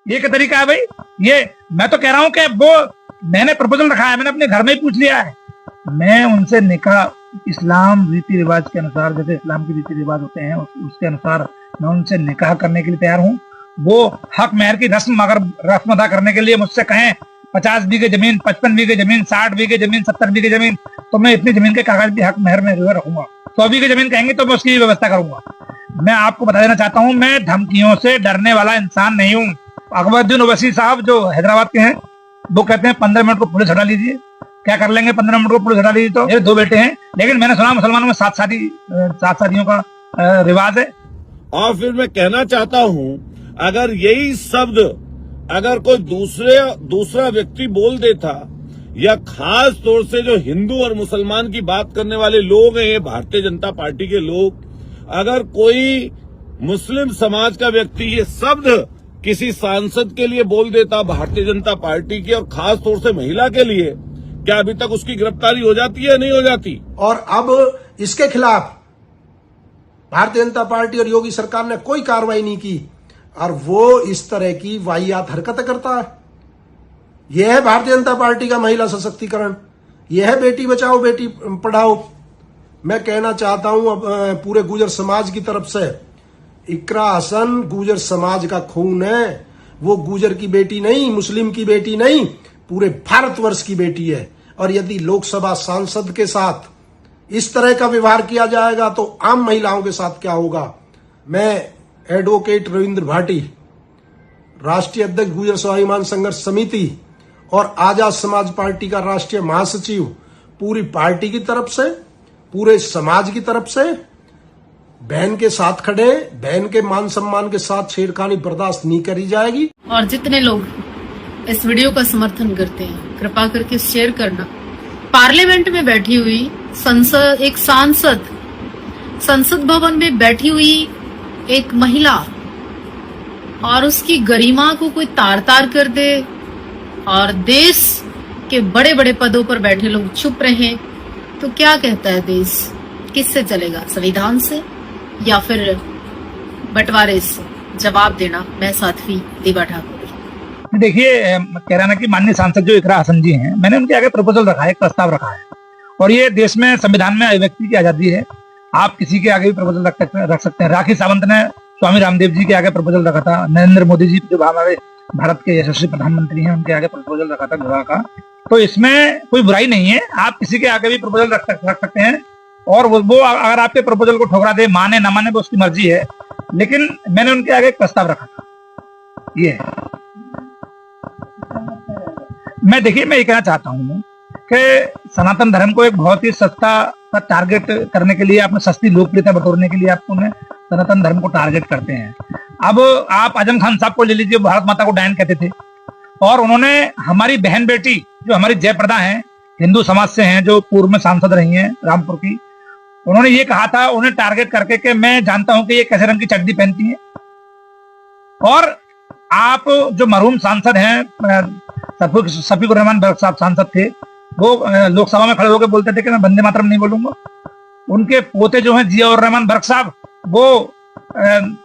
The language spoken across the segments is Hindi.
ये क्या तरीका है भाई? ये मैं तो कह रहा हूँ कि वो मैंने प्रपोजल रखा है, मैंने अपने घर में ही पूछ लिया है। मैं उनसे निकाह इस्लाम रीति रिवाज के अनुसार, जैसे इस्लाम के रीति रिवाज होते हैं उसके अनुसार मैं उनसे निकाह करने के लिए तैयार हूँ। वो हक मेहर की रस्म अगर रस्म अदा करने के लिए मुझसे कहें 50 बीघे जमीन, 55 बीघे जमीन, 60 बीघे जमीन, 70 बीघे जमीन, तो मैं इतनी जमीन के कागज भी हक मेहर में रखूंगा। 100 बीघे जमीन कहेंगे तो मैं उसकी व्यवस्था करूंगा। मैं आपको बता देना चाहता हूँ, मैं धमकियों से डरने वाला इंसान नहीं हूँ। अकबरुद्दीन ओवैसी साहब जो हैदराबाद के हैं, वो कहते हैं 15 मिनट को पुलिस हटा लीजिए। क्या कर लेंगे 15 मिनट को पुलिस हटा लीजिए? तो मेरे 2 बेटे हैं, लेकिन मैंने सुना मुसलमानों में 7 शादियों का रिवाज है। और फिर मैं कहना चाहता हूं, अगर यही शब्द अगर कोई दूसरा व्यक्ति बोल देता, या खास तौर से जो हिंदू और मुसलमान की बात करने वाले लोग हैं, ये भारतीय जनता पार्टी के लोग, अगर कोई मुस्लिम समाज का व्यक्ति ये शब्द किसी सांसद के लिए बोल देता भारतीय जनता पार्टी की, और खास तौर से महिला के लिए, क्या अभी तक उसकी गिरफ्तारी हो जाती है? नहीं हो जाती। और अब इसके खिलाफ भारतीय जनता पार्टी और योगी सरकार ने कोई कार्रवाई नहीं की, और वो इस तरह की वाहियात हरकतें करता है। यह है भारतीय जनता पार्टी का महिला सशक्तिकरण, यह है बेटी बचाओ बेटी पढ़ाओ। मैं कहना चाहता हूं अब पूरे गुर्जर समाज की तरफ से, इकरा हसन गुर्जर समाज का खून है। वो गुर्जर की बेटी नहीं, मुस्लिम की बेटी नहीं, पूरे भारतवर्ष की बेटी है। और यदि लोकसभा सांसद के साथ इस तरह का व्यवहार किया जाएगा तो आम महिलाओं के साथ क्या होगा। मैं एडवोकेट रविंद्र भाटी, राष्ट्रीय अध्यक्ष गुर्जर स्वाभिमान संघर्ष समिति और आजाद समाज पार्टी का राष्ट्रीय महासचिव, पूरी पार्टी की तरफ से, पूरे समाज की तरफ से बहन के साथ खड़े। बहन के मान सम्मान के साथ छेड़खानी बर्दाश्त नहीं करी जाएगी। और जितने लोग इस वीडियो का समर्थन करते हैं, कृपा करके शेयर करना। पार्लियामेंट में बैठी हुई एक सांसद, संसद भवन में बैठी हुई एक महिला, और उसकी गरिमा को कोई तार तार कर दे, और देश के बड़े बड़े पदों पर बैठे लोग चुप रहे, तो क्या कहता है देश? किससे चलेगा? संविधान से या फिर बंटवारे से? जवाब देना। मैं साध्वी दीबा ठाकुर। देखिए, कह रहा ना कि माननीय सांसद जो इकरा हसन जी हैं, मैंने उनके आगे प्रपोजल रखा है, एक प्रस्ताव रखा है। और ये देश में संविधान में अभिव्यक्ति की आजादी है, आप किसी के आगे भी प्रपोजल रख सकते हैं। राखी सावंत ने स्वामी रामदेव जी के आगे प्रपोजल रखा था, नरेंद्र मोदी जी जो हमारे भारत के यशस्वी प्रधानमंत्री हैं, उनके आगे प्रपोजल रखा था विवाह का। तो इसमें कोई बुराई नहीं है, आप किसी के आगे भी प्रपोजल रख सकते हैं। और वो अगर आपके प्रपोजल को ठुकरा दे, माने ना माने, वो उसकी मर्जी है। लेकिन मैंने उनके आगे एक प्रस्ताव रखा था, ये है। मैं ये कहना चाहता हूँ कि सनातन धर्म को एक बहुत ही सस्ता टारगेट करने के लिए, आपने सस्ती लोकप्रियता बटोरने के लिए आपको सनातन धर्म को टारगेट करते हैं। अब आप आजम खान साहब को ले लीजिए, भारत माता को डायन कहते थे, और उन्होंने हमारी बहन बेटी जो हमारी जयप्रदा हैं, हिंदू समाज से हैं, जो पूर्व में सांसद रही हैं रामपुर की, उन्होंने ये कहा था, उन्हें टारगेट करके कि मैं जानता हूं कि ये कैसे रंग की चड्डी पहनती है। और आप जो मरहूम सांसद हैं, शफीकुर रहमान बर्क साहब सांसद थे, वो लोकसभा में खड़े होकर बोलते थे कि मैं वंदे मातरम नहीं बोलूंगा। उनके पोते जो हैं जिया और रहमान बर्क साहब, वो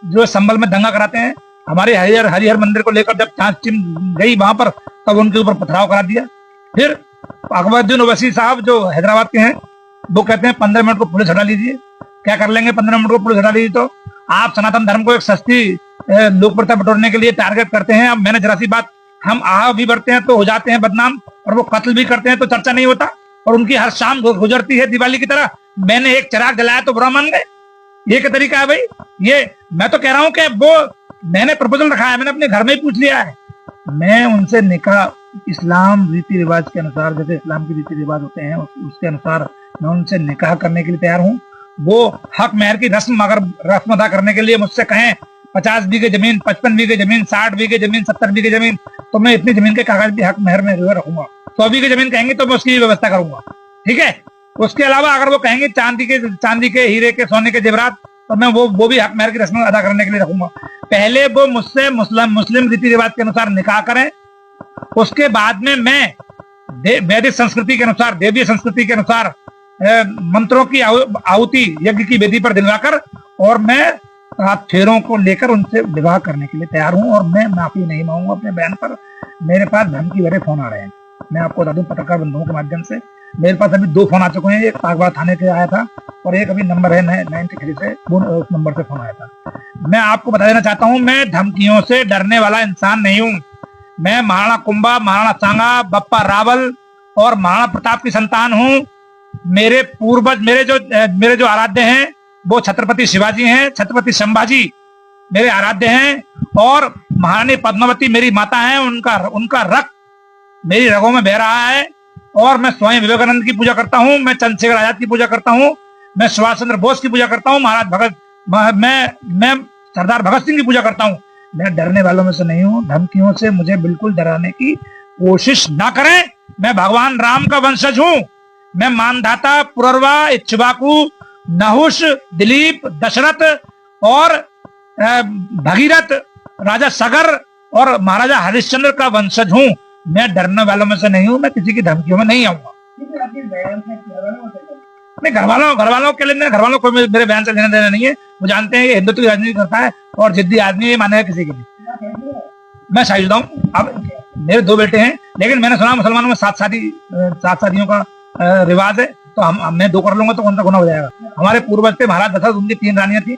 जो संभल में दंगा कराते हैं, हमारे हरिहर मंदिर को लेकर जब जांच टीम गई वहां पर, तब उनके ऊपर पथराव करा दिया। फिर अकबरुद्दीन ओवैसी साहब जो हैदराबाद के हैं, वो कहते हैं 15 मिनट को पुलिस हटा लीजिए। क्या कर लेंगे 15 मिनट को पुलिस हटा लीजिए? तो आप सनातन धर्म को एक सस्ती लोकप्रियता बटोरने के लिए टारगेट करते हैं। अब मैंने जरा सी बात, हम आह भी बढ़ते हैं तो हो जाते हैं बदनाम, और वो कत्ल भी करते हैं तो चर्चा नहीं होता, और उनकी हर शाम गुजरती है दिवाली की तरह। मैंने एक चिराग जलाया तो बुरा मान गए। ये क्या तरीका है भाई? ये मैं तो कह रहा हूँ कि वो मैंने प्रपोजल रखा है, मैंने अपने घर में ही पूछ लिया है। मैं उनसे निकाह इस्लाम रीति रिवाज के अनुसार, जैसे इस्लाम के रीति रिवाज होते हैं उसके अनुसार मैं उनसे निकाह करने के लिए तैयार हूँ। वो हक मेहर की रस्म अदा करने के लिए मुझसे कहें 50 बीघे जमीन, 55 बीघे जमीन, 60 बीघे जमीन, 70 बीघे जमीन, तो मैं इतनी जमीन के कागज भी हक मेहर में रखूंगा। 100 बीघे जमीन कहेंगे तो मैं उसकी व्यवस्था करूंगा, ठीक है। उसके अलावा अगर वो कहेंगे चांदी के हीरे के सोने के जेवरात, तो मैं वो भी हक मेहर की रस्म अदा करने के लिए रखूंगा। पहले वो मुझसे मुस्लिम रीति रिवाज के अनुसार निकाह करें, उसके बाद में मैं वैदिक संस्कृति के अनुसार, देवीय संस्कृति के अनुसार मंत्रों की आहुति यज्ञ की वेदी पर दिलवाकर, और मैं 7 फेरों को लेकर उनसे विवाह करने के लिए तैयार हूं और मैं माफी नहीं मांगूंगा अपने बयान पर। मेरे पास धमकी भरे फोन आ रहे हैं, मैं आपको बता दूं पत्रकार बंधुओं के माध्यम से। मेरे पास अभी 2 फोन आ चुके हैं, एक कागवाड़ा थाने से आया था और एक अभी नंबर है 93 से, उस नंबर से फोन आया था। मैं आपको बता देना चाहता हूं, मैं धमकियों से डरने वाला इंसान नहीं हूं। मैं महाराणा कुंभा, महाराणा सांगा, बप्पा रावल और महाराणा प्रताप की संतान हूं। मेरे पूर्वज, मेरे जो आराध्य हैं वो छत्रपति शिवाजी हैं, छत्रपति संभाजी मेरे आराध्य हैं और महारानी पद्मावती मेरी माता हैं। उनका रक्त मेरी रगों में बह रहा है और मैं स्वयं विवेकानंद की पूजा करता हूं, मैं चंद्रशेखर आजाद की पूजा करता हूं, मैं सुभाष चंद्र बोस की पूजा करता हूं, मैं सरदार भगत सिंह की पूजा करता हूं। मैं डरने वालों में से नहीं हूं। धमकियों से मुझे बिल्कुल डराने की कोशिश ना करें। मैं भगवान राम का वंशज हूं। मैं मानधाता, पुररवा, इक्ष्वाकु, नहुष, दिलीप, दशरथ और भगीरथ, राजा सगर और महाराजा हरिश्चंद्र का वंशज हूं। मैं डरने वालों में से नहीं हूं। मैं किसी की धमकियों में नहीं आऊंगा। नहीं, घर वालों के लिए, घर वालों को मेरे बयान से लेना देना नहीं है। वो जानते हैं कि हिंदुत्व की राजनीति करता है और जिद्दी आदमी मानेगा किसी के लिए। मैं शादीशुदा हूँ। अब मेरे 2 बेटे हैं, लेकिन मैंने सुना मुसलमानों में 7 शादियों का रिवाज है, तो मैं 2 कर लूंगा तो कौन सा गुनाह हो जाएगा। हमारे पूर्वज थे महाराज दशरथ, उनकी 3 रानियां थी,